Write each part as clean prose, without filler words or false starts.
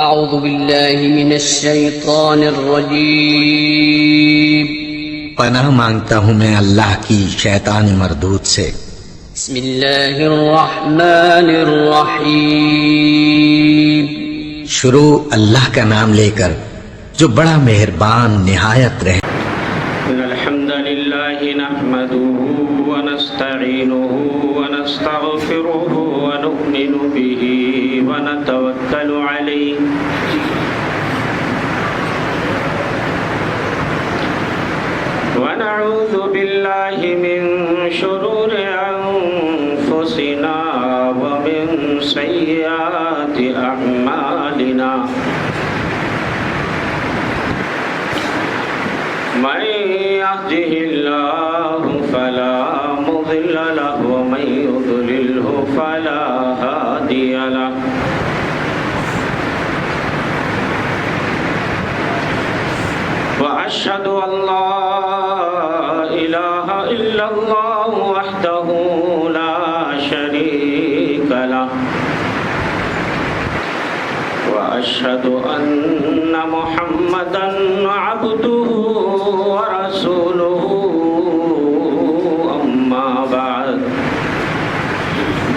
أعوذ بالله من الشيطان الرجيم پناہ مانگتا ہوں میں اللہ کی شیطان مردود سے۔ بسم الله الرحمن الرحيم شروع اللہ کا نام لے کر جو بڑا مہربان نہایت رحم۔ إن الحمد لله نحمده ونستعينه ونستغفره ونؤمن به ونتوكل عليه ونعوذ بالله من شرور أنفسنا ومن سيئات أعمالنا من يهده الله فلا مضل له ومن يضلله فلا هادي له وأشهد أن لا إله إلا الله وحده لا شريك له وأشهد أن محمدًا عبده ورسوله أما بعد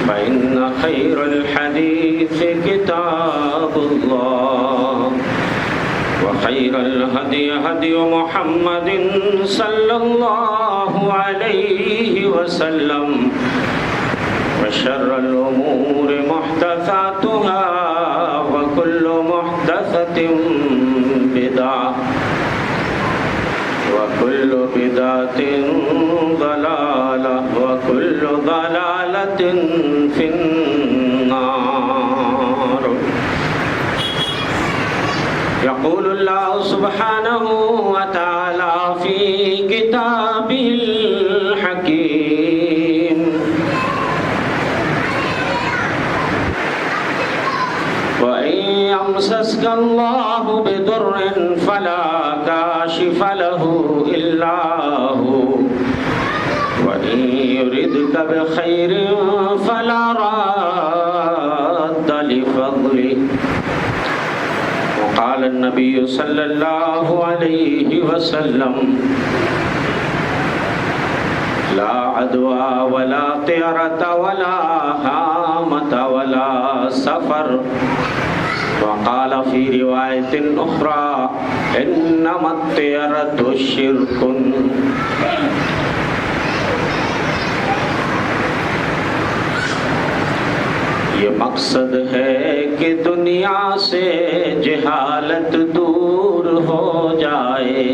فإن خير الحديث كتاب الله وخير الهدي هدي محمد صلى الله عليه وسلم وشر الأمور محدثاتها وكل محدثة بدعة وكل بدعة ضلالة وكل ضلالة في النار يقول الله سبحانه وتعالى في كتابه الحكيم وإن يمسسك الله بضر فلا كاشف له إلا هو وإن يردك بخير فلا راد لفضله وقال النبي صلى الله عليه وسلم لا عدوى ولا طيرة ولا هامة ولا سفر وقال في رواية أخرى إنما الطيرة شرك یہ مقصد ہے کہ دنیا سے جہالت دور ہو جائے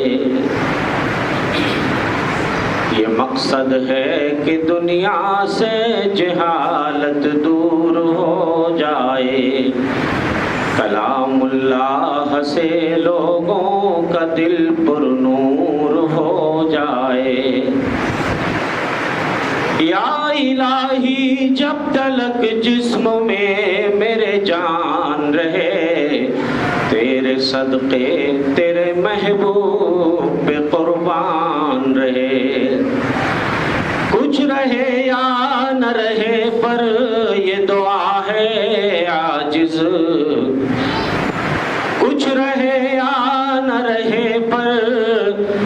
یہ مقصد ہے کہ دنیا سے جہالت دور ہو جائے کلام اللہ سے لوگوں کا دل پر نور ہو جائے یا الہی جب تلک جسم میں میرے جان رہے تیرے صدقے تیرے محبوب پہ قربان رہے کچھ رہے یا نہ رہے پر یہ دعا ہے عاجز کچھ رہے یا نہ رہے پر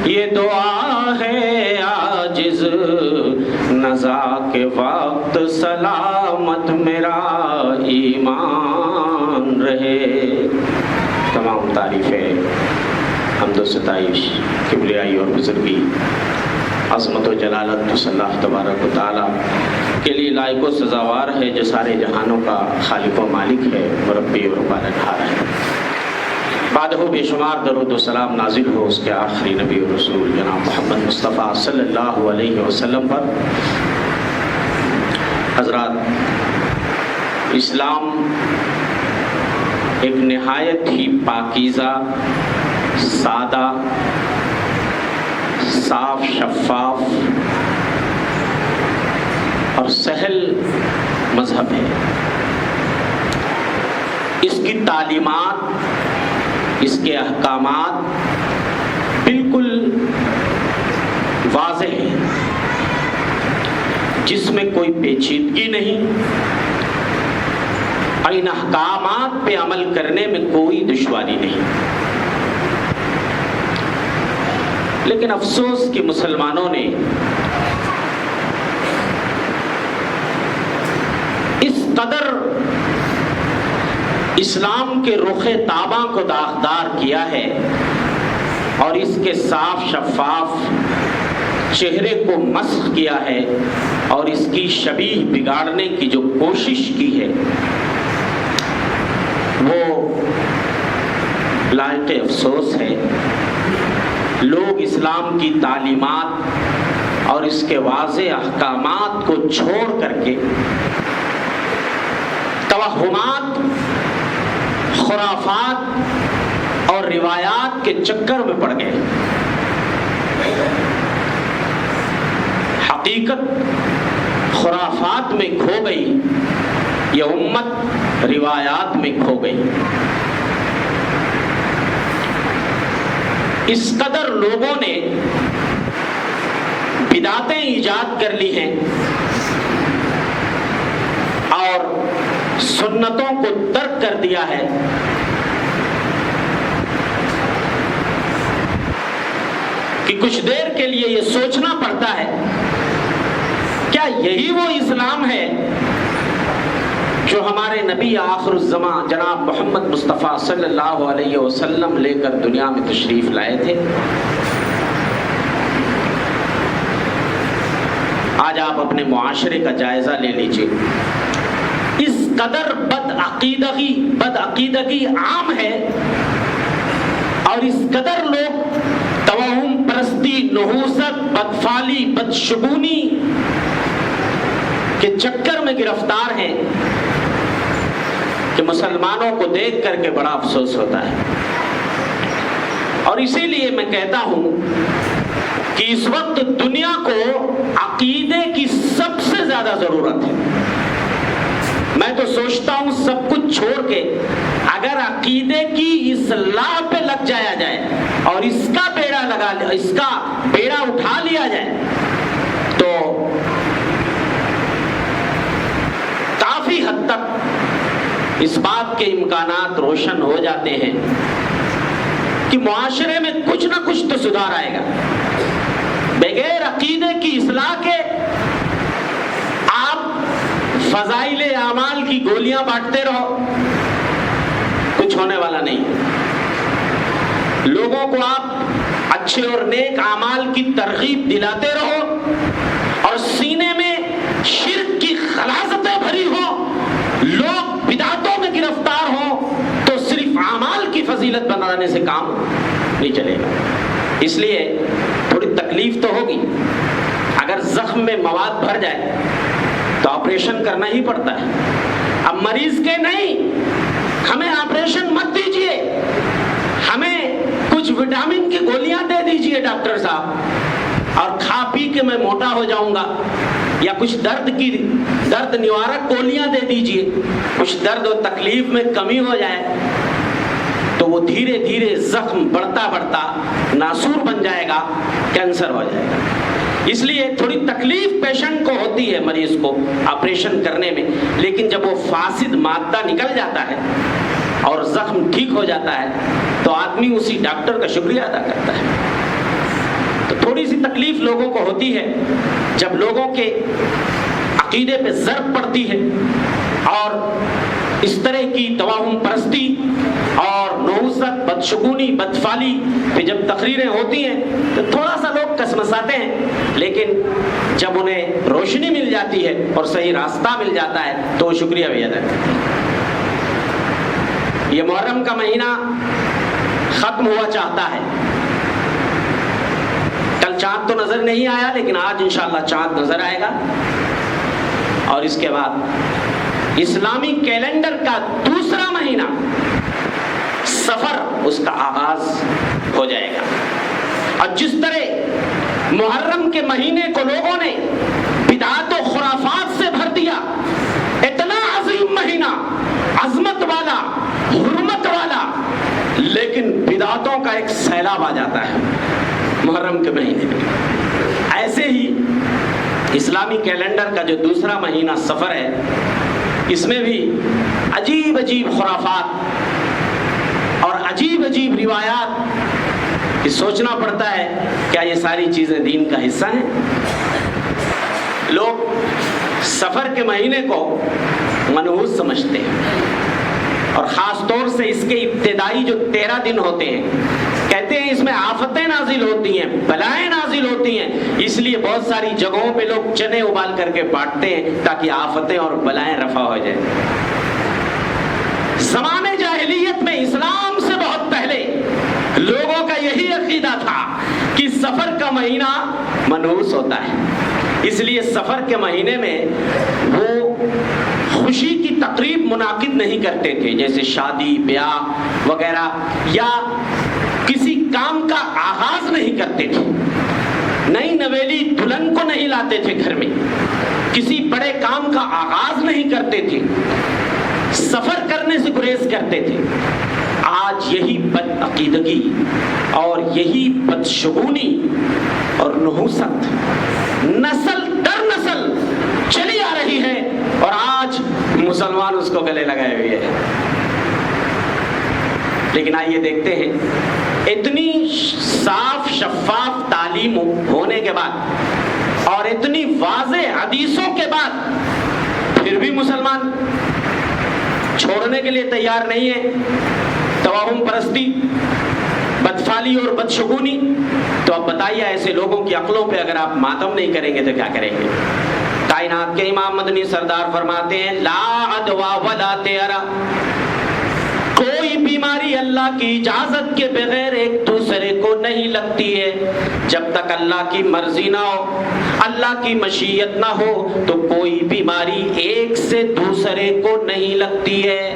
یہ دعا ہے عاجز نزا کے وقت سلامت میرا ایمان رہے۔ تمام تعریفیں حمد و ستائش کبریائی اور بزرگی عظمت و جلالت صلی اللہ تبارک و تعالیٰ کے لیے لائق و سزاوار ہے جو سارے جہانوں کا خالق و مالک ہے مربی اور پالنہار ہے۔ بعدہ بے شمار درود و سلام نازل ہو اس کے آخری نبی و رسول جناب محمد مصطفیٰ صلی اللہ علیہ وسلم پر۔ حضرات، اسلام ایک نہایت ہی پاکیزہ، سادہ، صاف شفاف اور سہل مذہب ہے۔ اس کی تعلیمات، اس کے احکامات بالکل واضح ہیں، جس میں کوئی پیچیدگی نہیں، اور ان احکامات پہ عمل کرنے میں کوئی دشواری نہیں۔ لیکن افسوس کہ مسلمانوں نے اس قدر اسلام کے رخ تاباں کو داغدار کیا ہے اور اس کے صاف شفاف چہرے کو مسخ کیا ہے اور اس کی شبیہ بگاڑنے کی جو کوشش کی ہے وہ لائق افسوس ہے۔ لوگ اسلام کی تعلیمات اور اس کے واضح احکامات کو چھوڑ کر کے توہمات، خرافات اور روایات کے چکر میں پڑ گئے۔ حقیقت خرافات میں کھو گئی، یہ امت روایات میں کھو گئی۔ اس قدر لوگوں نے بدعتیں ایجاد کر لی ہیں اور سنتوں کو ترک کر دیا ہے کہ کچھ دیر کے لیے یہ سوچنا پڑتا ہے کیا یہی وہ اسلام ہے جو ہمارے نبی آخر الزمان جناب محمد مصطفیٰ صلی اللہ علیہ وسلم لے کر دنیا میں تشریف لائے تھے؟ آج آپ اپنے معاشرے کا جائزہ لے لیجئے، اس قدر بدعقیدگی عام ہے اور اس قدر لوگ توہم پرستی، نحوست، بدفعلی، بدشگونی کے چکر میں گرفتار ہیں کہ مسلمانوں کو دیکھ کر کے بڑا افسوس ہوتا ہے۔ اور اسی لیے میں کہتا ہوں کہ اس وقت دنیا کو عقیدے کی سب سے زیادہ ضرورت ہے۔ میں تو سوچتا ہوں سب کچھ چھوڑ کے اگر عقیدے کی اصلاح پہ لگ جایا جائے اور اس کا بیڑا اٹھا لیا جائے تو کافی حد تک اس بات کے امکانات روشن ہو جاتے ہیں کہ معاشرے میں کچھ نہ کچھ تو سدھار آئے گا۔ بغیر عقیدے کی اصلاح کے آپ فضائل اعمال کی گولیاں بانٹتے رہو، کچھ ہونے والا نہیں۔ لوگوں کو آپ اچھے اور نیک اعمال کی ترغیب دلاتے رہو اور سینے میں شرک کی غلاظتیں بھری ہوں، لوگ بدعتوں میں گرفتار ہوں، تو صرف اعمال کی فضیلت بنانے سے کام نہیں چلے گا۔ اس لیے تھوڑی تکلیف تو ہوگی، اگر زخم میں مواد بھر جائے تو آپریشن کرنا ہی پڑتا ہے۔ اب مریض کے نہیں، ہمیں آپریشن مت دیجئے، ہمیں کچھ وٹامن کی گولیاں دے دیجئے ڈاکٹر صاحب، اور کھا پی کے میں موٹا ہو جاؤں گا، یا کچھ درد نوارک گولیاں دے دیجئے، کچھ درد و تکلیف میں کمی ہو جائے، تو وہ دھیرے دھیرے زخم بڑھتا بڑھتا ناسور بن جائے گا، کینسر ہو جائے گا۔ اس لیے تھوڑی تکلیف پیشنٹ کو ہوتی ہے، مریض کو آپریشن کرنے میں، لیکن جب وہ فاسد مادہ نکل جاتا ہے اور زخم ٹھیک ہو جاتا ہے تو آدمی اسی ڈاکٹر کا شکریہ ادا کرتا ہے۔ تو تھوڑی سی تکلیف لوگوں کو ہوتی ہے جب لوگوں کے عقیدے پہ ضرب پڑتی ہے، اور اس طرح کی توہم پرستی اور نحوست، بدشگونی، بدفعلی پہ جب تقریریں ہوتی ہیں تو تھوڑا سا لوگ کسمساتے ہیں، لیکن جب انہیں روشنی مل جاتی ہے اور صحیح راستہ مل جاتا ہے تو وہ شکریہ بھی ادا کرتے ہیں۔ یہ محرم کا مہینہ ختم ہوا چاہتا ہے، کل چاند تو نظر نہیں آیا لیکن آج انشاءاللہ چاند نظر آئے گا، اور اس کے بعد اسلامی کیلنڈر کا دوسرا مہینہ سفر اس کا آغاز ہو جائے گا۔ اور جس طرح محرم کے مہینے کو لوگوں نے بدعات و خرافات سے بھر دیا، اتنا عظیم مہینہ، عظمت والا، حرمت والا، لیکن بدعتوں کا ایک سیلاب آ جاتا ہے محرم کے مہینے میں۔ ایسے ہی اسلامی کیلنڈر کا جو دوسرا مہینہ سفر ہے، اس میں بھی عجیب عجیب خرافات اور عجیب عجیب روایات کہ سوچنا پڑتا ہے کیا یہ ساری چیزیں دین کا حصہ ہیں؟ لوگ سفر کے مہینے کو منحوس سمجھتے ہیں، اور خاص طور سے اس کے ابتدائی جو 13 دن ہوتے ہیں، کہتے ہیں اس میں آفتیں نازل ہوتی ہیں، بلائیں نازل ہوتی ہیں، اس لیے بہت ساری جگہوں پہ لوگ چنے ابال کر کے بانٹتے ہیں تاکہ آفتیں اور بلائیں رفع ہو جائیں۔ زمانے جاہلیت میں اسلام سے بہت پہلے لوگوں کا یہی عقیدہ تھا کہ سفر کا مہینہ منحوس ہوتا ہے، اس لیے سفر کے مہینے میں وہ خوشی کی تقریب منعقد نہیں کرتے تھے، جیسے شادی بیاہ وغیرہ، یا کسی کام کا آغاز نہیں کرتے تھے، نئی نویلی دلہن کو نہیں لاتے تھے گھر میں، کسی بڑے کام کا آغاز نہیں کرتے تھے، سفر کرنے سے گریز کرتے تھے۔ آج یہی بد عقیدگی اور یہی بدشگونی اور نحوست نسل در نسل چلی آ رہی ہے، اور آج مسلمان اس کو گلے لگائے ہوئے ہیں۔ لیکن آئیے دیکھتے ہیں، اتنی صاف شفاف تعلیم ہونے کے بعد اور اتنی واضح حدیثوں کے بعد پھر بھی مسلمان چھوڑنے کے لیے تیار نہیں ہے، توہم پرستی، بدفعلی اور بدشگونی۔ تو اب بتائیے ایسے لوگوں کی عقلوں پہ اگر آپ ماتم نہیں کریں گے تو کیا کریں گے؟ کائنات کے امام مدنی سردار فرماتے ہیں لا عدوا ولا طیرا، کوئی بیماری اللہ کی اجازت کے بغیر ایک دوسرے کو نہیں لگتی ہے۔ جب تک اللہ کی مرضی نہ ہو، اللہ کی مشیت نہ ہو، تو کوئی بیماری ایک سے دوسرے کو نہیں لگتی ہے۔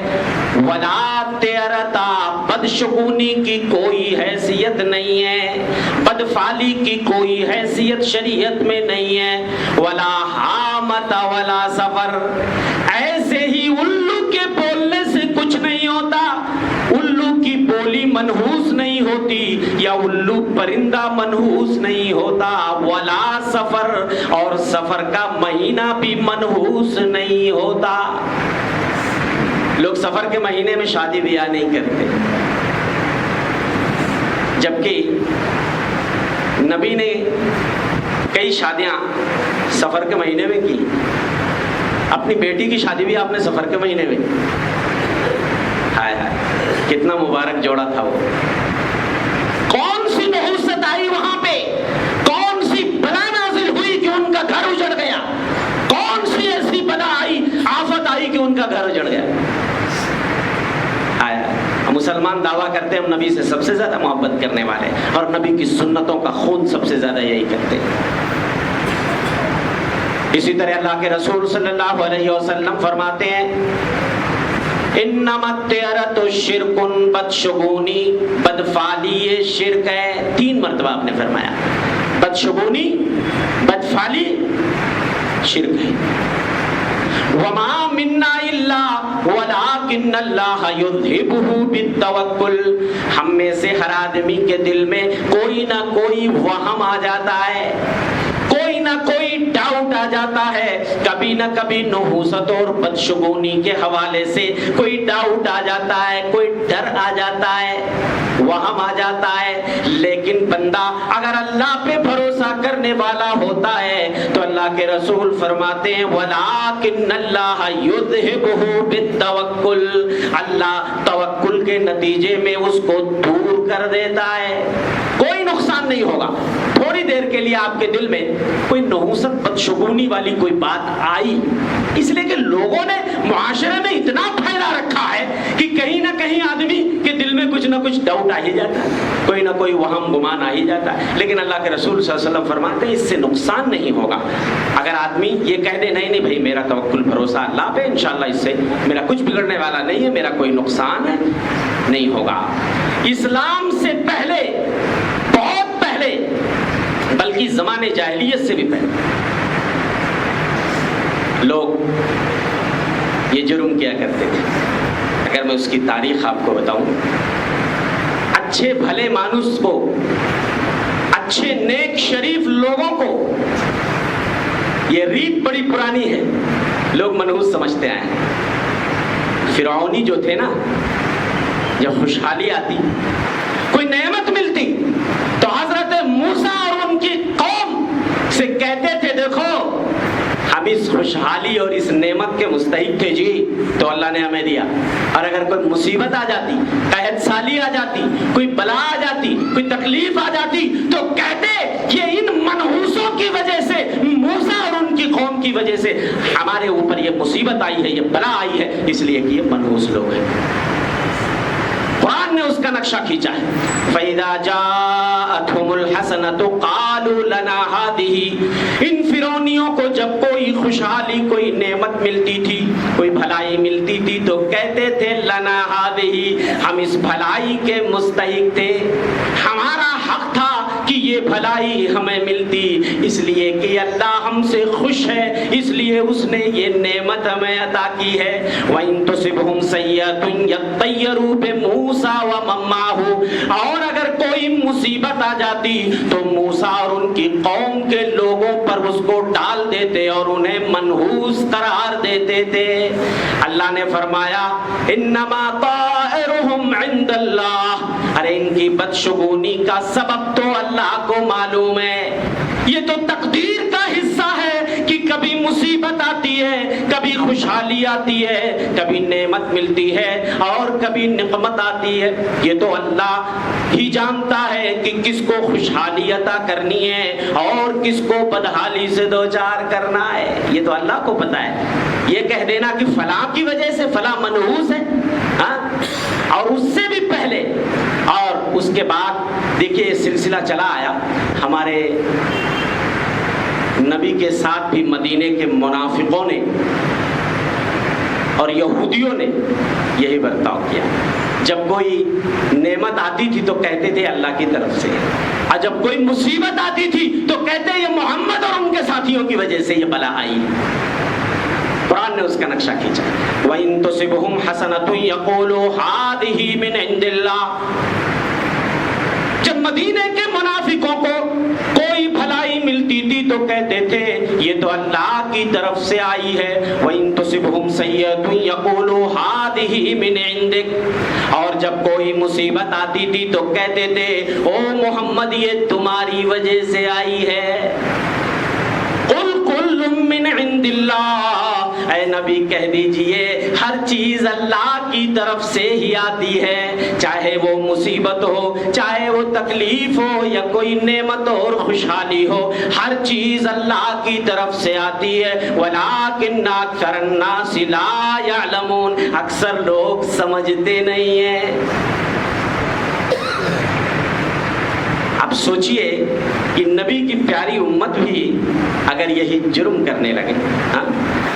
ولا طیرتا، بدشگونی کی کوئی حیثیت نہیں ہے، بدفعلی کی کوئی حیثیت شریعت میں نہیں ہے۔ ولا حامت ولا سفر، ایسے ہی الو کے بولنے سے کچھ نہیں ہوتا، الو کی بولی منحوس نہیں ہوتی، یا الو پرندہ منحوس نہیں ہوتا۔ ولا سفر، اور سفر کا مہینہ بھی منحوس نہیں ہوتا۔ لوگ سفر کے مہینے میں شادی بیاہ نہیں کرتے، جبکہ نبی نے کئی شادیاں سفر کے مہینے میں کی۔ اپنی بیٹی کی شادی بھی آپ نے سفر کے مہینے میں، ہائے ہائے کتنا مبارک جوڑا تھا وہ۔ کون سی نحوست آئی وہاں پہ، کون سی بلا نازل ہوئی کہ ان کا گھر اجڑ گیا، کون سی ایسی بلا آئی، آفت آئی کہ ان کا گھر اجڑ گیا۔ ہم مسلمان دعویٰ کرتے ہیں ہم نبی سے سب سے زیادہ محبت کرنے والے، اور نبی کی سنتوں کا خون سب سے زیادہ یہی کرتے ہیں۔ اسی طرح اللہ کے رسول صلی اللہ علیہ وسلم فرماتے ہیں انما الطیرۃ شرک، بدشگونی بدفعلی یہ شرک ہے۔ 3 مرتبہ آپ نے فرمایا، بدشگونی بدفعلی شرک ہے۔ وما منا الا ولکن اللہ یذھبہ بالتوکل، ہم میں سے ہر آدمی کے دل میں کوئی نہ کوئی وہم آ جاتا ہے، کوئی نہ کوئی ڈاؤٹ آ جاتا ہے، کبھی نہ کبھی نحوست اور بدشگونی کے حوالے سے کوئی ڈاؤٹ آ جاتا ہے، کوئی ڈر آ جاتا ہے، وہم آ جاتا ہے۔ لیکن بندہ اگر اللہ پہ بھروسہ کرنے والا ہوتا ہے تو اللہ کے رسول فرماتے ہیں وَلَٰكِنَّ اللَّهَ يُذْهِبُهُ بِالتَّوَكُّلِ، اللہ توکل کے نتیجے میں اس کو دور کر دیتا ہے۔ کوئی نقصان نہیں ہوگا، تھوڑی دیر کے لیے آپ کے دل میں کوئی نحوست بدشگونی والی کوئی بات آئی، اس لیے کہ لوگوں نے معاشرے میں اتنا پھیلا رکھا ہے کہ کہیں نہ کہیں آدمی کے دل میں کچھ نہ کچھ ڈاؤٹ آ ہی جاتا ہے، کوئی نہ کوئی وہم گمان آ ہی جاتا ہے۔ لیکن اللہ کے رسول صلی اللہ علیہ وسلم فرماتے ہیں اس سے نقصان نہیں ہوگا۔ اگر آدمی یہ کہہ دے نہیں نہیں بھائی میرا توکل بھروسہ اللہ پہ، انشاءاللہ اس سے میرا کچھ بگڑنے والا نہیں ہے، میرا کوئی نقصان نہیں ہوگا۔ اسلام سے پہلے، بہت پہلے، بلکہ زمانے جاہلیت سے بھی پہلے لوگ یہ جرم کیا کرتے تھے۔ اگر میں اس کی تاریخ آپ کو بتاؤں، اچھے بھلے مانوس کو، اچھے نیک شریف لوگوں کو یہ ریت بڑی پرانی ہے، لوگ منحوس سمجھتے ہیں۔ فرعونی جو تھے نا، جب خوشحالی آتی، کوئی نعمت ملتی، تو حضرت موسیٰ اور ان کی قوم سے کہتے تھے دیکھو ہم اس خوشحالی اور اس نعمت کے مستحق تھے جی، تو اللہ نے ہمیں دیا۔ اور اگر کوئی مصیبت آ جاتی، قحط سالی آ جاتی، کوئی بلا آ جاتی، کوئی تکلیف آ جاتی، تو کہتے یہ ان منحوسوں کی وجہ سے، موسیٰ اور ان کی قوم کی وجہ سے ہمارے اوپر یہ مصیبت آئی ہے، یہ بلا آئی ہے، اس لیے کہ یہ منحوس لوگ ہیں۔ قرآن نے اس کا نقشہ کھینچا ہے۔ فَإِذَا جَاءَتْهُمُ الْحَسَنَةُ قَالُوا لَنَا هَٰذِهِ، ان فرعونیوں کو جب کوئی خوشحالی، کوئی نعمت ملتی تھی، کوئی بھلائی ملتی تھی، تو کہتے تھے لَنَا هَٰذِهِ، ہم اس بھلائی کے مستحق تھے، ہمارا حق تھا کہ یہ بھلائی ہمیں ملتی، اس لیے کہ اللہ ہم سے خوش ہے، اس لیے اس نے یہ نعمت ہمیں عطا کی ہے۔ وَإِن تُصِبْهُمْ سَيِّئَةٌ يَطَّيَّرُوا بِمُوسَىٰ وَمَن مَّعَهُ، اور اگر کوئی مصیبت آ جاتی تو موسیٰ اور ان کی قوم کے لوگوں پر اس کو ڈال دیتے اور انہیں منحوس قرار دیتے تھے۔ اللہ نے فرمایا انما طائرهم عند اللہ، ارے ان کی بدشگونی کا سبب تو اللہ کو معلوم ہے، یہ تو تقدیر کا حصہ ہے کہ کبھی مصیبت آتی ہے، کبھی خوشحالی آتی ہے، کبھی نعمت ملتی ہے اور کبھی نقمت آتی ہے۔ یہ تو اللہ ہی جانتا ہے کہ کس کو خوشحالی عطا کرنی ہے اور کس کو بدحالی سے دوچار کرنا ہے، یہ تو اللہ کو پتہ ہے۔ یہ کہہ دینا کہ فلاں کی وجہ سے فلاں منحوس ہے، ہاں، اور اس سے بھی پہلے اور اس کے بعد دیکھیے یہ سلسلہ چلا آیا۔ ہمارے نبی کے ساتھ بھی مدینے کے منافقوں نے اور یہودیوں نے یہی برتاؤ کیا۔ جب کوئی نعمت آتی تھی تو کہتے تھے اللہ کی طرف سے، اور جب کوئی مصیبت آتی تھی تو کہتے یہ محمد اور ان کے ساتھیوں کی وجہ سے یہ بلا آئی۔ قرآن نے اس کا نقشہ کھینچا۔ وَإِن تُصِبْهُمْ حَسَنَةٌ يَقُولُوا هَٰذِهِ مِنْ عِندِ اللَّهِ، جب مدینے کے منافقوں کو کوئی بھلائی ملتی تھی تو کہتے تھے یہ تو اللہ کی طرف سے آئی ہے۔ وَإِن تُصِبْهُمْ سَيِّئَةٌ يَقُولُوا هَٰذِهِ مِنْ عِندِكَ، اور جب کوئی مصیبت آتی تھی تو کہتے تھے او محمد یہ تمہاری وجہ سے آئی ہے۔ قُلْ كُلٌّ مِّنْ عِندِ اللَّهِ، اے نبی کہہ دیجئے ہر چیز اللہ کی طرف سے ہی آتی ہے، چاہے وہ مصیبت ہو، چاہے وہ تکلیف ہو، یا کوئی نعمت اور خوشحالی ہو، ہر چیز اللہ کی طرف سے آتی ہے۔ وَلَٰكِنَّ أَكْثَرَ النَّاسِ لَا يَعْلَمُونَ، اکثر لوگ سمجھتے نہیں ہیں۔ اب سوچئے کہ نبی کی پیاری امت بھی اگر یہی جرم کرنے لگے،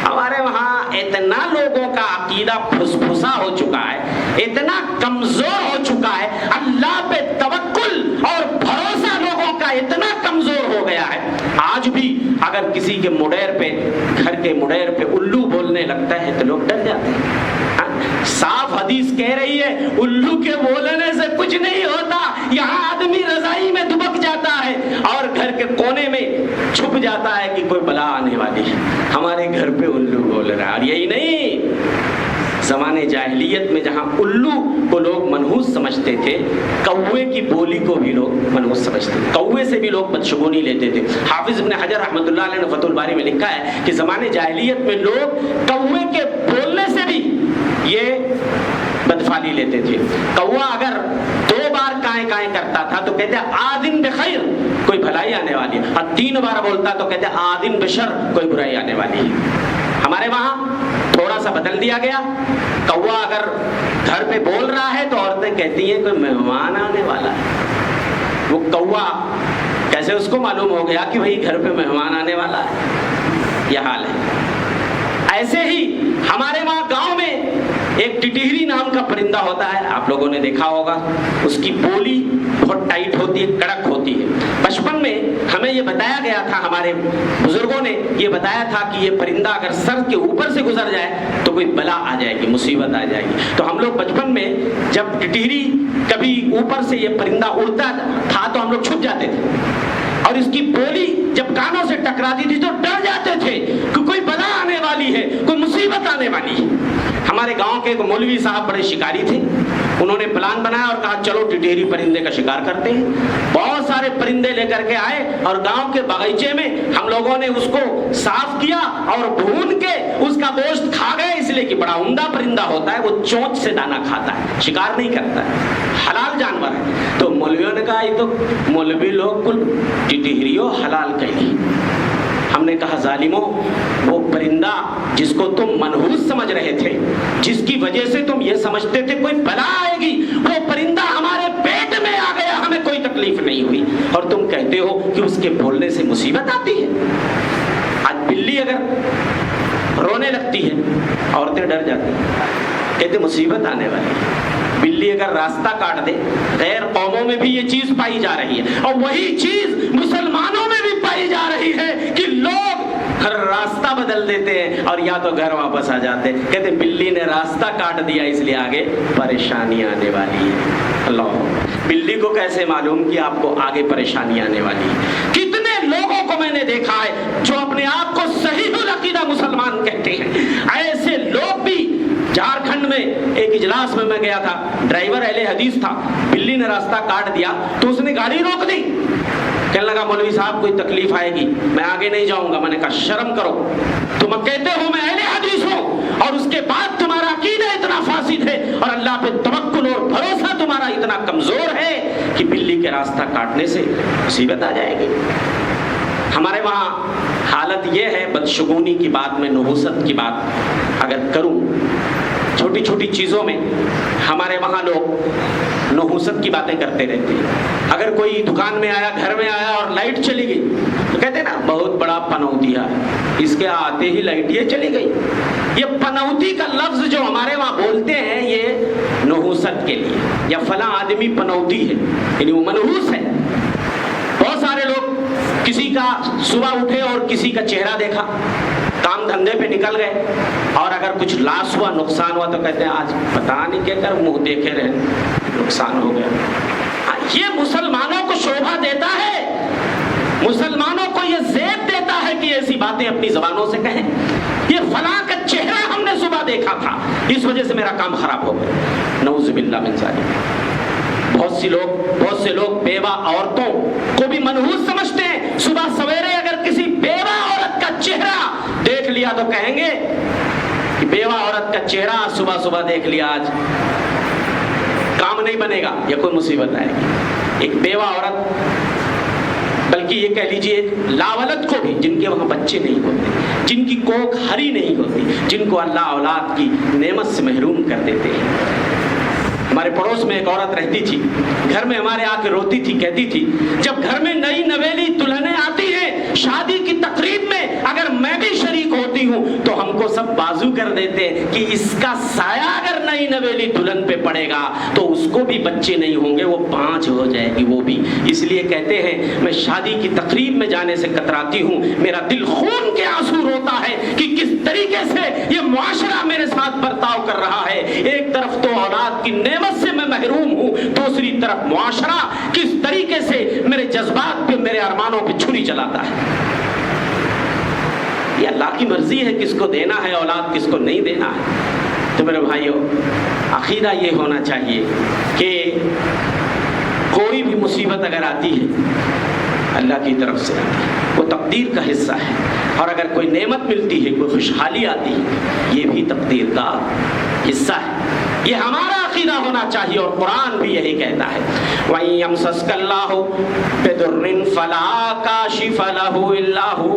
ہمارے وہاں اتنا لوگوں کا عقیدہ پھسا ہو چکا ہے، اتنا کمزور ہو چکا ہے، اللہ پہ توکل اور بھروسہ لوگوں کا اتنا کمزور ہو گیا ہے، آج بھی اگر کسی کے مڈیر پہ، گھر کے مڈیر پہ الو بولنے لگتا ہے تو لوگ ڈر جاتے ہیں۔ صاف حدیث کہہ رہی ہے الو کے بولنے سے کچھ نہیں ہوتا، یہاں آدمی رضائی میں دبک جاتا ہے اور گھر کے کونے میں چھپ جاتا ہے کہ کوئی بلا آنے والی ہے، ہمارے گھر پہ الو بول رہا ہے۔ اور یہی نہیں، زمانے جاہلیت میں جہاں الو کو لوگ منحوس سمجھتے تھے، کوے کی بولی کو بھی لوگ منحوس سمجھتے تھے، کوے سے بھی لوگ بدشگونی لیتے تھے۔ حافظ ابن حجر رحمۃ اللہ علیہ نے فتح الباری میں لکھا ہے کہ زمانے جاہلیت میں لوگ کوے کے بولنے سے بھی یہ بدفالی لیتے تھے۔ کوا اگر 2 بار کائیں کائیں کرتا تھا تو کہتے آدن بخیر، کوئی بھلائی آنے والی ہے، اور 3 بار بولتا تو کہتے آدن بشر، کوئی برائی آنے والی ہے۔ ہمارے وہاں تھوڑا سا بدل دیا گیا، کوا اگر گھر پہ بول رہا ہے تو عورتیں کہتی ہیں کوئی مہمان آنے والا ہے۔ وہ کوا کیسے اس کو معلوم ہو گیا کہ بھئی گھر پہ مہمان آنے والا ہے؟ یہ حال ہے۔ ایسے ہی ہمارے وہاں گاؤں میں ایک ٹٹیری نام کا پرندہ ہوتا ہے، آپ لوگوں نے دیکھا ہوگا، اس کی بولی بہت ٹائٹ ہوتی ہے، کڑک ہوتی ہے۔ بچپن میں ہمیں یہ بتایا گیا تھا، ہمارے بزرگوں نے یہ بتایا تھا کہ یہ پرندہ اگر سر کے اوپر سے گزر جائے تو کوئی بلا آ جائے گی، مصیبت آ جائے گی۔ تو ہم لوگ بچپن میں جب ٹٹیری کبھی اوپر سے یہ پرندہ اڑتا تھا تو ہم لوگ چھپ جاتے تھے، اور اس کی بولی جب کانوں سے ٹکراتی تھی تو ڈر جاتے تھے کہ کوئی بلا آنے والی ہے، کوئی مصیبت آنے والی ہے۔ ہمارے گاؤں کے ایک مولوی صاحب بڑے شکاری تھے، انہوں نے پلان بنایا اور کہا چلو ٹٹیری پرندے کا شکار کرتے ہیں۔ بہت سارے پرندے لے کر کے آئے اور گاؤں کے باغیچے میں ہم لوگوں نے اس کو صاف کیا اور بھون کے اس کا گوشت کھا گئے، اس لیے کہ بڑا عمدہ پرندہ ہوتا ہے، وہ چونچ سے دانا کھاتا ہے، شکار نہیں کرتا ہے، حلال جانور ہے۔ تو مولویوں نے کہا یہ تو مولوی لوگ کل ٹٹیریوں حلال کہی۔ ہم نے کہا ظالموں، وہ پرندہ جس کو تم منحوس سمجھ رہے تھے، جس کی وجہ سے تم یہ سمجھتے تھے کوئی بلا آئے گی، وہ پرندہ ہمارے پیٹ میں آ گیا، ہمیں کوئی تکلیف نہیں ہوئی، اور تم کہتے ہو کہ اس کے بولنے سے مصیبت آتی ہے۔ آج بلی اگر رونے لگتی ہے عورتیں ڈر جاتی ہیں، کہتے مصیبت آنے والی ہے۔ بلی اگر راستہ کاٹ دے، غیر قوموں میں بھی یہ چیز پائی جا رہی ہے، اور وہی چیز مسلمانوں میں بھی پائی جا رہی ہے کہ لوگ ہر راستہ بدل دیتے ہیں اور یا تو گھر واپس آ جاتے ہیں، کہتے بلی نے راستہ کاٹ دیا اس لیے آگے پریشانی آنے والی ہے۔ اللہ، بلی کو کیسے معلوم کہ آپ کو آگے پریشانی آنے والی ہے؟ کتنے لوگوں کو میں نے دیکھا ہے جو اپنے آپ کو صحیح العقیدہ مسلمان کہتے ہیں، ایسے لوگ بھی جھارکھنڈ میں ایک اجلاس میں گیا تھا، ڈرائیور اہل حدیث تھا، بلی نے راستہ کاٹ دیا تو اس نے گاڑی روک دی، کہنے لگا مولوی صاحب کوئی تکلیف آئے گی، میں آگے نہیں جاؤں گا۔ میں نے کہا شرم کرو، تم کہتے ہو میں اہل حدیث ہوں اور اس کے بعد تمہارا عقیدہ اتنا فاسد ہے اور اللہ پہ توکل اور بھروسہ تمہارا اتنا کمزور ہے کہ بلی کے راستہ کاٹنے سے مصیبت آ جائے گی۔ ہمارے وہاں حالت یہ ہے، بدشگونی کی بات میں نحوست کی بات اگر کروں، چھوٹی چھوٹی چیزوں میں ہمارے وہاں لوگ نحوست کی باتیں کرتے رہتے ہیں۔ اگر کوئی دکان میں آیا، گھر میں آیا اور لائٹ چلی گئی تو کہتے ہیں نا بہت بڑا پنوتیا ہے، اس کے آتے ہی لائٹ یہ چلی گئی۔ یہ پنوتی کا لفظ جو ہمارے وہاں بولتے ہیں یہ نحوست کے لیے، یا فلاں آدمی پنوتی ہے، یعنی وہ منحوس ہے۔ بہت سارے لوگ کسی کا صبح اٹھے اور کسی کا چہرہ دیکھا، کام دھندے پہ نکل گئے اور اگر کچھ لاس ہوا، نقصان ہوا تو کہتے ہیں آج پتہ نہیں کیا کر منہ دیکھے رہے، نقصان ہو گیا۔ یہ مسلمانوں کو شوبھا دیتا ہے، مسلمانوں کو یہ زیب دیتا ہے کہ ایسی باتیں اپنی زبانوں سے کہیں۔ یہ فلاں کا چہرہ ہم نے صبح دیکھا تھا، اس وجہ سے میرا کام خراب ہو گیا، نعوذ باللہ من ذالک۔ بہت سے لوگ بیوہ عورتوں کو بھی منحوس سمجھتے ہیں۔ صبح سویرے اگر کسی بیوہ عورت کا چہرہ دیکھ لیا تو کہیں گے کہ بیوہ عورت کا چہرہ صبح صبح دیکھ لیا، آج کام نہیں بنے گا یا کوئی مصیبت آئے گی۔ ایک بیوہ عورت، بلکہ یہ کہہ لیجئے لاولد کو بھی، جن کے وہاں بچے نہیں ہوتے، جن کی کوکھ ہری نہیں ہوتی، جن کو اللہ اولاد کی نعمت سے محروم کر دیتے ہیں۔ ہمارے پڑوس میں ایک عورت رہتی تھی، گھر میں ہمارے آ کے روتی تھی، کہتی تھی جب گھر میں نئی نویلی دلہنیں آتی ہیں شادی کی تقریب میں، اگر میں بھی شریک ہوتی ہوں تو ہم کو سب بازو کر دیتے ہیں کہ اس کا سایہ اگر نئی نویلی دلہن پہ پڑے گا تو اس کو بھی بچے نہیں ہوں گے، وہ 5 ہو جائے گی وہ بھی۔ اس لیے کہتے ہیں میں شادی کی تقریب میں جانے سے کتراتی ہوں، میرا دل خون کے آنسو روتا ہے کہ کس طریقے سے یہ معاشرہ میرے ساتھ برتاؤ کر رہا ہے۔ ایک طرف تو اولاد کی نعمت سے میں محروم ہوں، دوسری طرف معاشرہ کس طریقے سے میرے جذبات پہ، میرے ارمانوں پہ چھری چلاتا ہے۔ یہ اللہ کی مرضی ہے کس کو دینا ہے اولاد، کس کو نہیں دینا ہے۔ تو میرے بھائیوں، عقیدہ یہ ہونا چاہیے کہ کوئی بھی مصیبت اگر آتی ہے اللہ کی طرف سے آتی ہے، وہ تقدیر کا حصہ ہے، اور اگر کوئی نعمت ملتی ہے، کوئی خوشحالی آتی ہے، یہ بھی تقدیر کا حصہ ہے۔ یہ ہمارا عقیدہ ہونا چاہیے، اور قرآن بھی یہی کہتا ہے وَإِن يَمْسَسْكَ اللَّهُ بِضُرٍّ فَلَا كَاشِفَ لَهُ إِلَّا هُوَ۔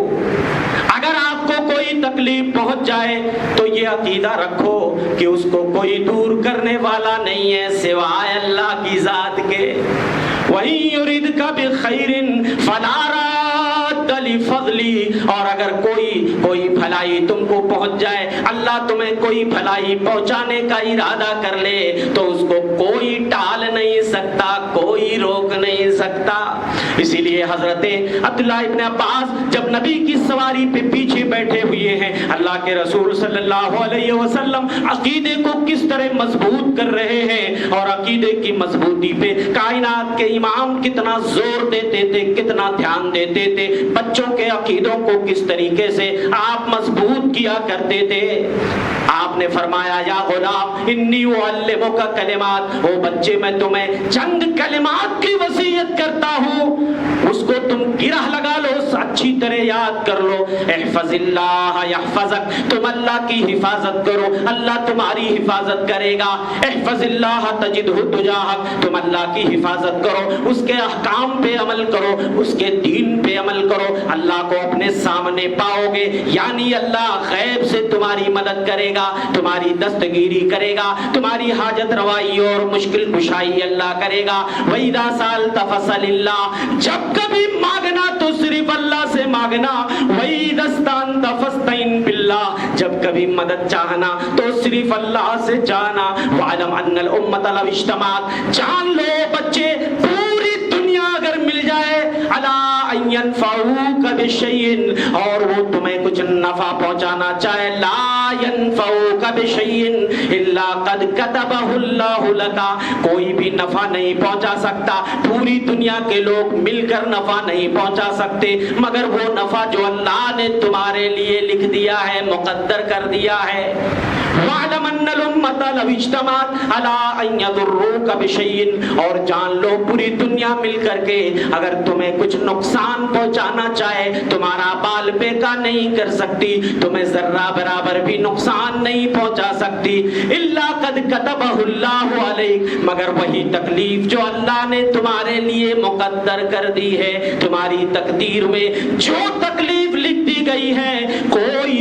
اگر آپ کو کوئی تکلیف پہنچ جائے تو یہ عقیدہ رکھو کہ اس کو کوئی دور کرنے والا نہیں ہے سوائے اللہ کی ذات کے۔ وَإِن يُرِدْكَ بِخَيْرٍ فَلَا رَادَّ لِفَضْلِهِ، اور اگر کوئی بھلائی تم کو پہنچ جائے، اللہ تمہیں کوئی بھلائی پہنچانے کا ارادہ کر لے تو اس کو کوئی ٹال نہیں سکتا، کوئی روک نہیں سکتا۔ اسی لیے حضرت عبداللہ ابن عباس جب نبی کی سواری پہ پیچھے بیٹھے ہوئے ہیں، اللہ کے رسول صلی اللہ علیہ وسلم عقیدے کو کس طرح مضبوط کر رہے ہیں اور عقیدے کی مضبوطی پہ کائنات کے امام کتنا زور دیتے تھے، کتنا دھیان دیتے تھے، بچوں کے عقیدوں کو کس طریقے سے آپ مضبوط کیا کرتے تھے۔ آپ نے فرمایا یا غلام انی اعلمک کلمات، او بچے میں تمہیں چند کلمات کی وصیت کرتا ہوں، اس کو تم گرہ لگا لو، اچھی طرح یاد کر لو۔ احفظ اللہ یحفظک، تم اللہ کی حفاظت کرو، اللہ تمہاری حفاظت کرے گا۔ احفظ اللہ تجدہ تجاہک، تم اللہ کی حفاظت کرو، اس کے احکام پہ عمل کرو، اس کے دین پہ عمل کرو، اللہ کو اپنے سامنے پاؤ گے، یعنی اللہ غیب سے تمہاری مدد کرے گا، تمہاری دستگیری کرے گا، تمہاری حاجت روائی اور مشکل کشائی اللہ کرے گا۔ وَإِذَا سَأَلْتَ فَاسْأَلِ اللَّهَ، جب کبھی مانگنا تو صرف اللہ سے مانگنا۔ وَإِذَا اسْتَعَنْتَ فَاسْتَعِنْ بِاللَّهِ، جب کبھی مدد چاہنا تو صرف اللہ سے چاہنا۔ وَاعْلَمْ أَنَّ الْأُمَّةَ لَوْ اجْتَمَعَتْ، جان لو بچے پوری دنیا اگر مل جائے عَلَىٰ أَن يَنفَعُوكَ بِشَيْءٍ، اور وہ تمہیں کچھ نفع پہنچانا چاہے، لا ينفعوك بشيء الا قد كتبه الله لك، کوئی بھی نفع نہیں پہنچا سکتا، پوری دنیا کے لوگ مل کر نفع نہیں پہنچا سکتے مگر وہ نفع جو اللہ نے تمہارے لیے لکھ دیا ہے، مقدر کر دیا ہے۔ وَاعْلَمْ أَنَّ الْأُمَّةَ لَوْ اجْتَمَعَتْ عَلَىٰ أَن يَضُرُّوكَ بِشَيْءٍ، اور جان لو پوری دنیا مل کر کے اگر تمہیں کچھ نقصان پہنچانا چاہے تمہارا بال بیکا نہیں کر سکتی، تمہیں ذرہ برابر بھی نقصان نہیں پہنچا سکتی۔ الا قد كتبه الله عليك، مگر وہی تکلیف جو اللہ نے تمہارے لیے مقدر کر دی ہے، تمہاری تقدیر میں جو تکلیف لکھ دی گئی ہے کوئی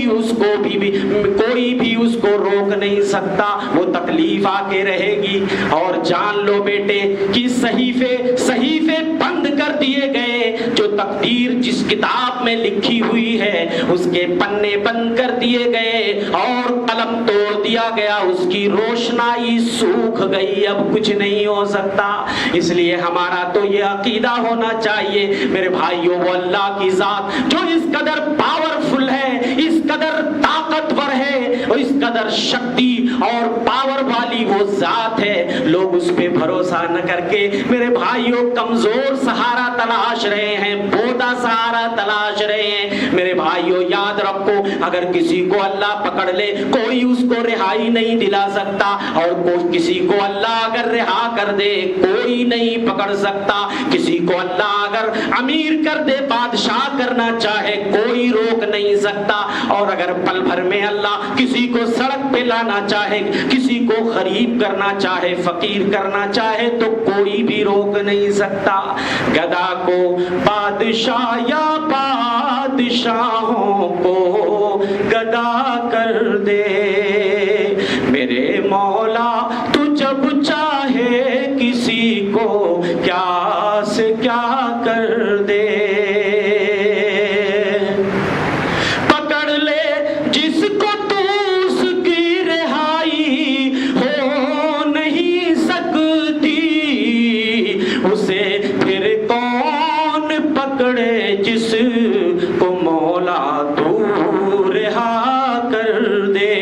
بھی اس کو روک نہیں سکتا، وہ تکلیف آ کے رہے گی۔ اور جان لو بیٹے کہ صحیفے بند کر دیے گئے، جو تقدیر جس کتاب میں لکھی ہوئی ہے اس کے پنے بند کر دیے گئے اور قلم توڑ دیا گیا، اس کی روشنائی سوکھ گئی، اب کچھ نہیں ہو سکتا۔ اس لیے ہمارا تو یہ عقیدہ ہونا چاہیے میرے بھائیوں، وہ اللہ کی ذات جو اس قدر پاورفل ہے، اس قدر طاقتور ہے اور اس قدر شکتی اور پاور والی وہ ذات ہے، لوگ اس پہ بھروسہ نہ کر کے میرے بھائیوں کمزور سہارا تلاش رہے ہیں، بودا سہارا تلاش رہے ہیں۔ میرے بھائیوں یاد رکھو، اگر کسی کو اللہ پکڑ لے کوئی اس کو رہائی نہیں دلا سکتا، اور کسی کو اللہ اگر رہا کر دے کوئی نہیں پکڑ سکتا، کسی کو اللہ اگر امیر کر دے، بادشاہ کرنا چاہے کوئی روک نہیں سکتا، اور اگر پل بھر میں اللہ کسی کو سڑک پہ لانا چاہے، کسی کو غریب کرنا چاہے، فقیر کرنا چاہے تو کوئی بھی روک نہیں سکتا۔ گدا کو بادشاہ یا بادشاہوں کو گدا کر دے، میرے مولا تو جب چاہے کسی کو کیا سے کیا کر دے۔ پکڑ لے جس کو تو اس کی رہائی ہو نہیں سکتی، اسے پھر کون پکڑے جس کو مولا تو رہا کر دے۔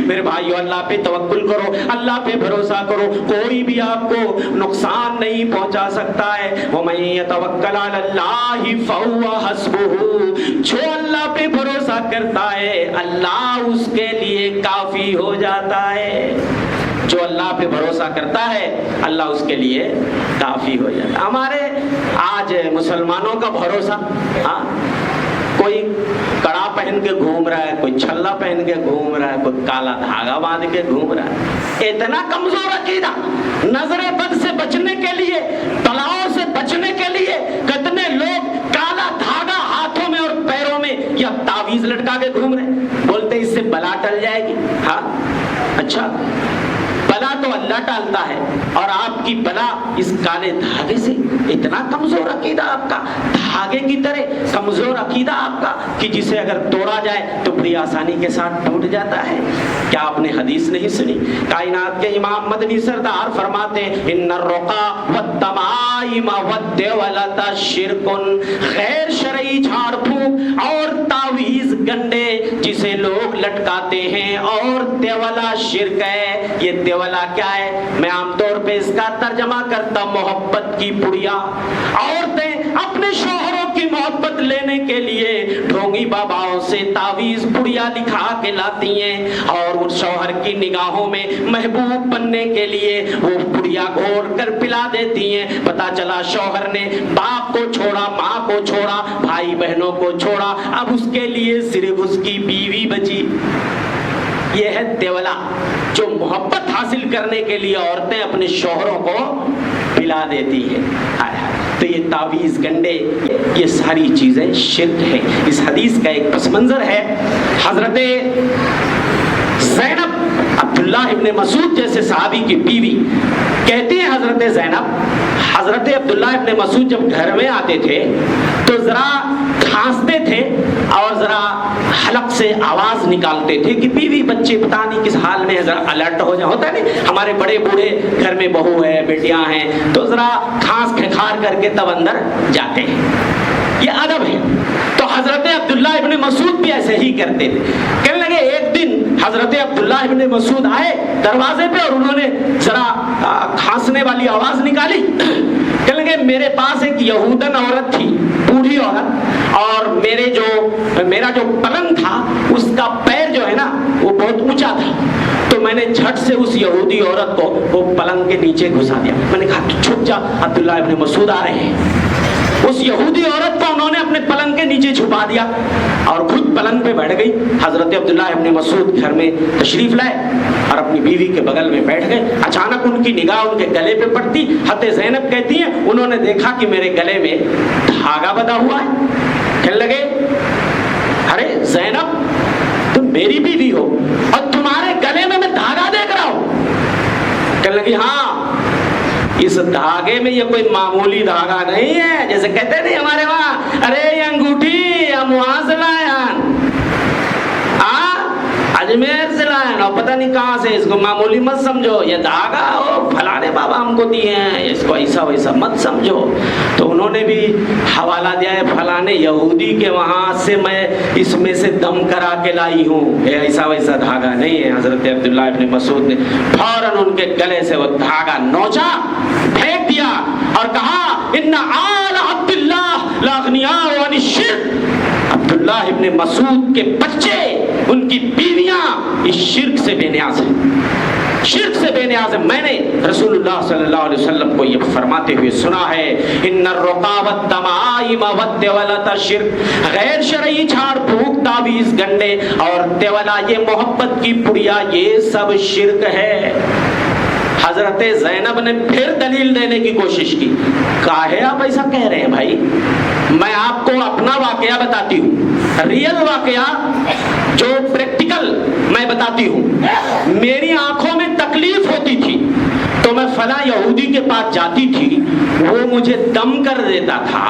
میرے بھائیو اللہ پہ توکل کرو، اللہ پہ بھروسہ کرو، کوئی بھی آپ کو نقصان نہیں پہنچا سکتا ہے۔ وَمَن يَتَوَكَّلْ عَلَى اللَّهِ فَهُوَ حَسْبُهُ، جو اللہ پہ بھروسہ کرتا ہے اللہ اس کے لیے کافی ہو جاتا ہے۔ جو اللہ پہ بھروسہ کرتا ہے اللہ اس کے لیے کافی ہو جاتا ہے۔ ہمارے آج مسلمانوں کا بھروسہ، کوئی کڑا پہن کے گھوم رہا ہے، کوئی چھلا پہن کے گھوم رہا ہے، کوئی کالا دھاگا باندھ کے گھوم رہا ہے۔ اتنا کمزور عقیدہ، نظر بد سے بچنے کے لیے، تلاؤں سے بچنے کے لیے کتنے لوگ کالا دھاگا ہاتھوں میں اور پیروں میں یا تعویذ لٹکا کے گھوم رہے، بولتے اس سے بلا ٹل جائے گی۔ ہاں اچھا، بلا تو اللہ اللہ ٹالتا ہے، اور آپ کی بلا اس کالے دھاگے سے، اتنا کمزور عقیدہ آپ کا، دھاگے کی طرح کمزور عقیدہ آپ کا کہ جسے اگر توڑا جائے تو بڑی آسانی کے ساتھ ٹوٹ جاتا ہے۔ کیا آپ نے حدیث نہیں سنی؟ کائنات کے امام مدنی سردار فرماتے ہیں ان الرقا والتمائم والدولت شرک، غیر شرعی جھاڑ پھونک اور تعویذ گنڈے جسے لوگ لٹکاتے ہیں اور دیولا شرک ہے۔ یہ دیولا کیا ہے؟ میں عام طور پہ اس کا ترجمہ کرتا محبت کی پڑیا۔ عورتیں اپنے شوہروں کی محبت لینے کے لیے ڈھونگی باباؤں سے تعویذ پڑیا لکھا کے لاتی ہیں، اور ان شوہر کی نگاہوں میں محبوب بننے کے لیے وہ پڑیا گھول کر پلا دیتی ہیں۔ پتا چلا شوہر نے باپ کو چھوڑا، ماں کو چھوڑا، بھائی بہنوں کو چھوڑا، اب اس کے لیے صرف اس کی بیوی بچی۔ یہ ہے دیولا، جو محبت حاصل کرنے کے لیے عورتیں اپنے شوہروں کو پلا دیتی ہیں۔ تو یہ تعویذ گنڈے، یہ ساری چیزیں شرک ہے۔ اس حدیث کا ایک پس منظر ہے، حضرت زینب عبداللہ ابن مسعود جیسے صحابی کی بیوی کہتی ہیں، حضرت زینب، حضرت عبداللہ ابن مسعود جب گھر میں آتے تھے تو ذرا کھانستے تھے اور ذرا حلق سے آواز نکالتے تھے کہ بیوی بچے پتہ نہیں کس حال میں ہے، ذرا الرٹ ہو جائے۔ ہوتا ہے نہیں، ہمارے بڑے بوڑھے گھر میں بہو ہے، بیٹیاں ہیں، تو ذرا کھانس کھکھار کر کے تب اندر جاتے ہیں، یہ ادب ہے۔ تو حضرت عبداللہ ابن مسعود بھی ایسے ہی کرتے تھے۔ کہنے لگے ایک دن حضرت عبداللہ ابن مسعود آئے دروازے پہ اور انہوں نے ذرا کھانسنے والی آواز نکالی۔ کہنے لگے میرے پاس ایک یہودن عورت تھی، بوڑھی عورت، اور میرا جو پلنگ تھا اس کا پیر جو ہے نا وہ بہت اونچا تھا، تو میں نے جھٹ سے اس یہودی عورت کو وہ پلنگ کے نیچے گھسا دیا۔ میں نے کہا چھپ جا، عبداللہ ابن مسعود آ رہے ہیں۔ اس یہودی عورت کو انہوں نے اپنے پلنگ کے نیچے چھپا دیا اور خود پلنگ پہ بیٹھ گئی۔ حضرت عبداللہ ابن مسعود گھر میں تشریف لائے اور اپنی بیوی کے بغل میں بیٹھ گئے۔ اچانک ان کی نگاہ ان کے گلے پہ پڑتی۔ حضرت زینب کہتی ہیں انہوں نے دیکھا کہ میرے گلے میں دھاگا بندھا ہوا ہے۔ کہنے لگے ارے زینب، تم میری بیوی ہو اور تمہارے گلے میں دھاگا دیکھ رہا ہوں۔ کہنے لگی ہاں، اس دھاگے میں یہ کوئی معمولی دھاگا نہیں ہے، جیسے کہتے نہیں ہمارے وہاں ارے یہ انگوٹھی ہم وہاں سے لائے ہیں، اجمیر سے لائے ہیں، اور پتہ نہیں کہاں سے، اس کو معمولی مت سمجھو، یہ دھاگا فلانے بابا ہم کو دیے ہیں، اس کو ایسا ویسا مت سمجھو۔ تو انہوں نے بھی حوالہ دیا ہے فلانے یہودی کے وہاں سے میں اس میں سے دم کرا کے لائی ہوں، یہ ایسا ویسا دھاگا نہیں ہے۔ حضرت عبداللہ ابن مسعود نے فوراً ان کے گلے سے وہ دھاگا نوچا، پھینک دیا اور کہا ان آل عبداللہ لاغنیاء عن الشرک۔ عبداللہ ابن مسعود کے بچے، ان کی بیویاں اس شرک سے بے نیاز ہیں، شرک سے بے نیاز ہے۔ میں نے رسول اللہ صلی اللہ علیہ وسلم کو یہ فرماتے ہوئے سنا ہے ان الرقا والتمائم والدولت شرک، غیر شرعی جھاڑ پھونک، تعویذ گنڈے اور دیولا، یہ محبت کی پڑیا، یہ سب شرک ہے۔ حضرت زینب نے پھر دلیل دینے کی کوشش کی۔ کاہے آپ ایسا کہہ رہے ہیں بھائی؟ میں آپ کو اپنا واقعہ بتاتی ہوں، ریئل واقعہ جو پریکٹیکل میں بتاتی ہوں۔ میری آنکھوں میں تکلیف ہوتی تھی تو میں فلاں یہودی کے پاس جاتی تھی، وہ مجھے دم کر دیتا تھا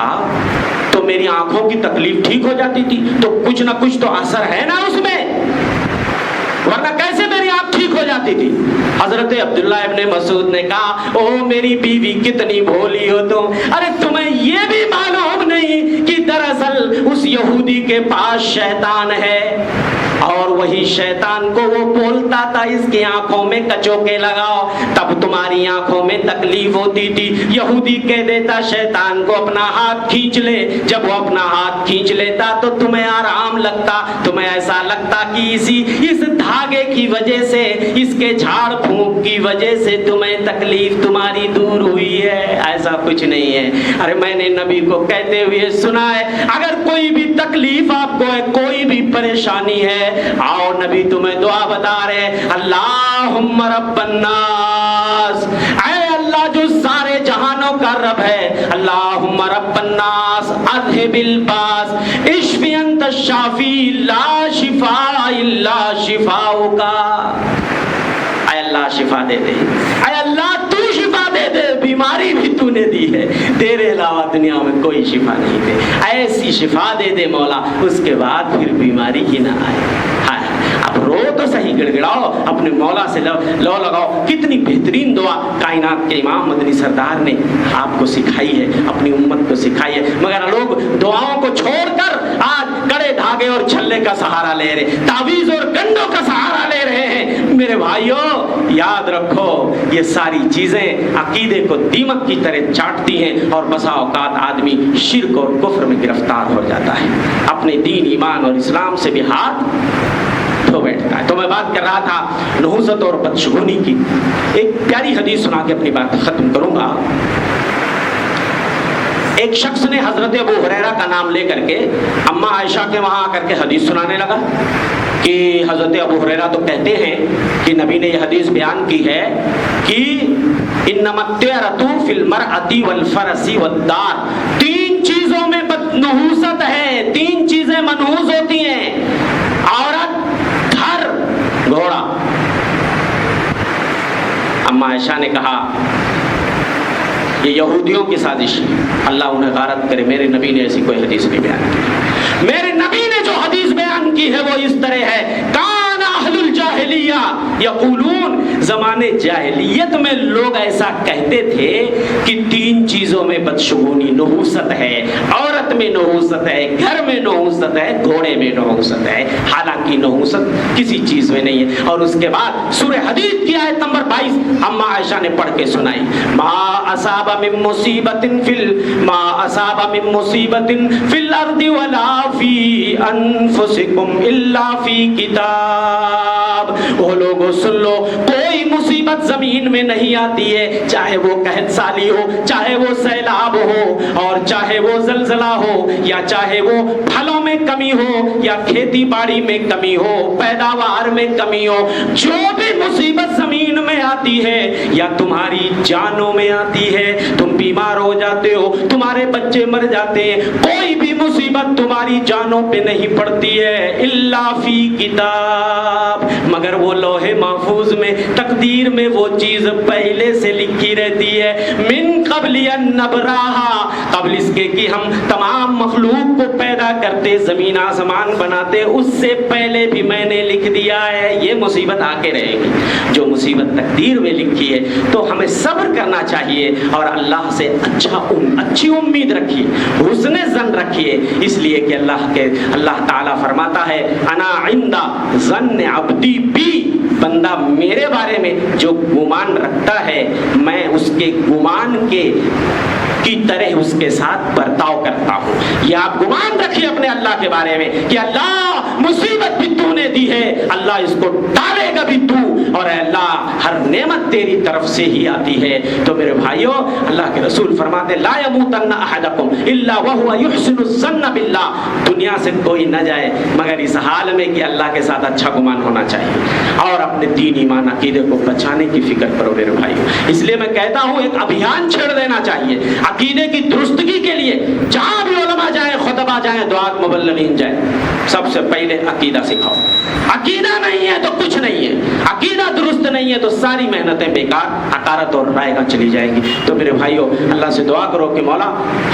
تو میری آنکھوں کی تکلیف ٹھیک ہو جاتی تھی۔ تو کچھ نہ کچھ تو اثر ہے نا اس میں، ورنہ کیسے میری آنکھ ٹھیک ہو جاتی تھی؟ حضرت عبداللہ ابن مسعود نے کہا او میری بیوی کتنی بھولی ہو تم، ارے تمہیں یہ بھی معلوم نہیں کہ دراصل اس یہودی کے پاس شیطان ہے، اور وہی شیطان کو وہ بولتا تھا اس کی آنکھوں میں کچوکے لگاؤ، تب تمہاری آنکھوں میں تکلیف ہوتی تھی۔ یہودی کہہ دیتا شیطان کو اپنا ہاتھ کھینچ لے، جب وہ اپنا ہاتھ کھینچ لیتا تو تمہیں آرام لگتا، تمہیں ایسا لگتا کہ اس دھاگے کی وجہ سے، اس کے جھاڑ پھونک کی وجہ سے تمہیں تکلیف تمہاری دور ہوئی ہے۔ ایسا کچھ نہیں ہے۔ ارے میں نے نبی کو کہتے ہوئے سنا ہے اگر کوئی بھی تکلیف آپ کو ہے، کوئی بھی پریشانی ہے، آؤ نبی تمہیں دعا بتا رہے، اللہم رب الناس، اے اللہ جو سارے جہانوں کا رب ہے، اللہم رب الناس اذھب الباس اشفی انت الشافی لا شفاء الا شفاؤک۔ اے اللہ شفا دے دے، اے تیرے علاوہ دنیا میں کوئی شفا نہیں دے، ایسی شفا دے دے مولا اس کے بعد پھر بیماری ہی نہ آئے۔ ہائے اب رو تو صحیح، گڑ گڑاؤ، اپنے مولا سے لو لگاؤ۔ کتنی بہترین دعا کائنات کے امام مدنی سردار نے آپ کو سکھائی ہے، اپنی امت کو سکھائی ہے، مگر لوگ دعاؤں کو چھوڑ کر آج کڑے دھاگے اور چھلے کا سہارا لے رہے، تعویذ اور گنڈوں کا سہارا لے رہے ہیں۔ میرے بھائیوں یاد رکھو یہ ساری چیزیں عقیدے کو دیمک کی طرح چاٹتی ہیں اور بسا اوقات آدمی شرک اور کفر میں گرفتار ہو جاتا ہے، اپنے دین ایمان اور اسلام سے بھی ہاتھ دھو بیٹھتا ہے۔ تو میں بات کر رہا تھا نحوست اور بدشگونی کی۔ ایک پیاری حدیث سنا کے اپنی بات ختم کروں گا۔ ایک شخص نے حضرت ابو ہریرہ کا نام لے کر کے اماں عائشہ کے وہاں آ کر کے حدیث سنانے لگا کہ حضرت ابو ہریرہ تو کہتے ہیں کہ نبی نے یہ حدیث بیان کی ہے کہ انما الطیرۃ فی المرأۃ والفرس والدار، تین چیزوں میں نحوست ہے، تین چیزیں منحوس ہوتی ہیں، عورت، گھر، گھوڑا۔ اماں عائشہ نے کہا یہ یہودیوں کی سازش ہے، اللہ انہیں غارت کرے، میرے نبی نے ایسی کوئی حدیث نہیں بیان کی۔ میرے نبی نے جو حدیث بیان کی ہے وہ اس طرح ہے، کان اہل الجاہلیہ یقولون، زمانے جاہلیت میں لوگ ایسا کہتے تھے کہ تین چیزوں میں بدشگونی، نحوست ہے، عورت میں نحوست ہے، گھر میں نحوست ہے، گھوڑے میں نحوست ہے، حالانکہ نحوست کسی چیز میں نہیں ہے۔ اور اس کے بعد سورہ حدید کی آیت نمبر 22 اماں عائشہ نے پڑھ کے سنائی، ما اصاب من مصیبت فی الارض ولا فی انفسکم الا فی کتاب۔ وہ لوگوں سن لو، کوئی مصیبت زمین میں نہیں آتی ہے، چاہے وہ قحط سالی ہو، چاہے وہ سیلاب ہو، اور چاہے وہ زلزلہ ہو، یا چاہے وہ پھلوں میں کمی ہو، یا کھیتی باڑی میں کمی ہو، پیداوار میں کمی ہو، جو بھی مصیبت زمین میں آتی ہے یا تمہاری جانوں میں آتی ہے، تم بیمار ہو جاتے ہو، تمہارے بچے مر جاتے ہیں، کوئی بھی مصیبت تمہاری جانوں پہ نہیں پڑتی ہے، الا فی کتاب، مگر وہ لوح محفوظ میں، تقدیر میں وہ چیز پہلے سے لکھی رہتی ہے، من قبل ان نبراہا، قبل اس کے کہ ہم تمام مخلوق کو پیدا کرتے، زمین آسمان بناتے، اس سے پہلے بھی میں نے لکھ دیا ہے یہ مصیبت آ کے رہے گی۔ جو تقدیر میں لکھی ہے تو ہمیں صبر کرنا چاہیے اور اللہ سے اچھی امید رکھیے، حسن ظن رکھیے، اس لیے کہ اللہ تعالیٰ فرماتا ہے انا عند ظن عبدی بی، بندہ میرے بارے میں جو گمان رکھتا ہے میں اس کے گمان کی طرح اس کے ساتھ برتاؤ کرتا ہوں۔ یہ آپ گمان رکھیے اپنے اللہ کے بارے میں کہ اللہ مصیبت بھی تو نے دی ہے، اللہ اس کو ڈالے گا بھی تو، اور اے اللہ ہر نعمت تیری طرف سے ہی آتی ہے۔ تو میرے بھائیوں اللہ کے رسول فرماتے لا یموتن احدکم الا وهو یحسن الظن باللہ، دنیا سے کوئی نہ جائے مگر اس حال میں کہ اللہ کے ساتھ اچھا گمان ہونا چاہیے، اور اپنے دین ایمان عقیدے کو بچانے کی فکر کرو میرے بھائیوں۔ اس لیے میں کہتا ہوں ایک ابھیان چھیڑ دینا چاہیے عقیدے کی درستگی کے لیے، جہاں بھی علماء جائیں، خطبہ جائیں، دعات مبلغین جائیں، سب سے پہلے عقیدہ سکھاؤ۔ عقیدہ نہیں ہے تو کچھ نہیں ہے، عقیدہ درست نہیں ہے تو ساری محنتیں بیکار، حقارت اور رائے گاں چلی جائیں گی۔ تو میرے بھائیوں اللہ سے دعا کرو کہ مولا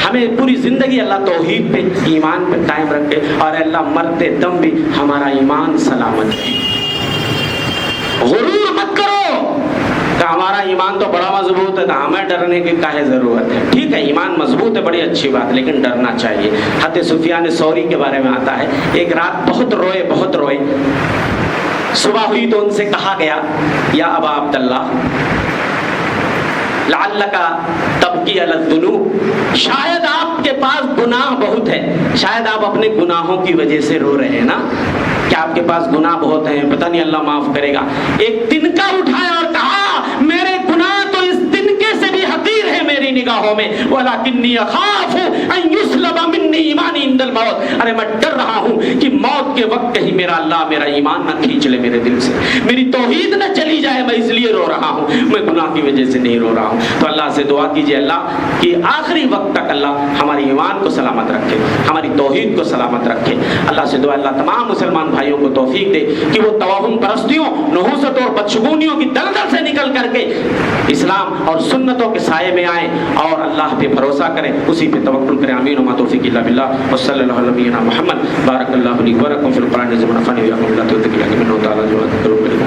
ہمیں پوری زندگی اللہ توحید پہ، ایمان پہ قائم رکھے، اور اللہ مرتے دم بھی ہمارا ایمان سلامت رہے۔ غرور مت کرو کہ ہمارا ایمان تو بڑا مضبوط ہے، ہمیں ڈرنے کی کاہے ضرورت ہے۔ ٹھیک ہے ایمان مضبوط ہے، بڑی اچھی بات، لیکن ڈرنا چاہیے۔ حضرت سفیان ثوری کے بارے میں آتا ہے ایک رات بہت روئے، صبح ہوئی تو ان سے کہا گیا یا ابا عبداللہ لعلک تبکی علی الذنوب، شاید آپ کے پاس گناہ بہت ہے، شاید آپ اپنے گناہوں کی وجہ سے رو رہے ہیں نا، کہ آپ کے پاس گناہ بہت ہیں، پتہ نہیں اللہ معاف کرے گا۔ ایک تنکا اٹھایا اور کہا میرے گناہ تو اس تنکے سے بھی حقیر ہے میری نگاہوں میں، ولکنی اخاف ان یسلب منی ایمانی عند الموت، ارے میں ڈر رہا ہوں کہ موت کے وقت کہیں میرا ایمان نہ کھینچ لے میرے دل سے، میری توحید نہ چلی جائے، میں اس لیے رو رہا ہوں، میں گناہ کی وجہ سے نہیں رو رہا ہوں۔ تو اللہ سے دعا کیجیے اللہ کہ آخری وقت تک اللہ ہماری ایمان کو سلامت رکھے، ہماری توحید کو سلامت رکھے۔ اللہ سے دعا اللہ تمام مسلمان بھائیوں کو توفیق دے کہ وہ توہم پرستیوں، نحوست اور بدشگونیوں کی دلدل سے نکل کر کے اسلام اور سنتوں کے سائے میں آئیں اور اللہ پہ بھروسہ کریں، اسی پہ توکل کریں۔ آمین وما توفیق الا باللہ وصلی اللہ علی نبینا محمد۔ بارک اللہ لی ولکم فی القرآن العظیم ونفعني وإياكم بالآیات والذکر الحکیم۔ انہ تعالی جواد کریم۔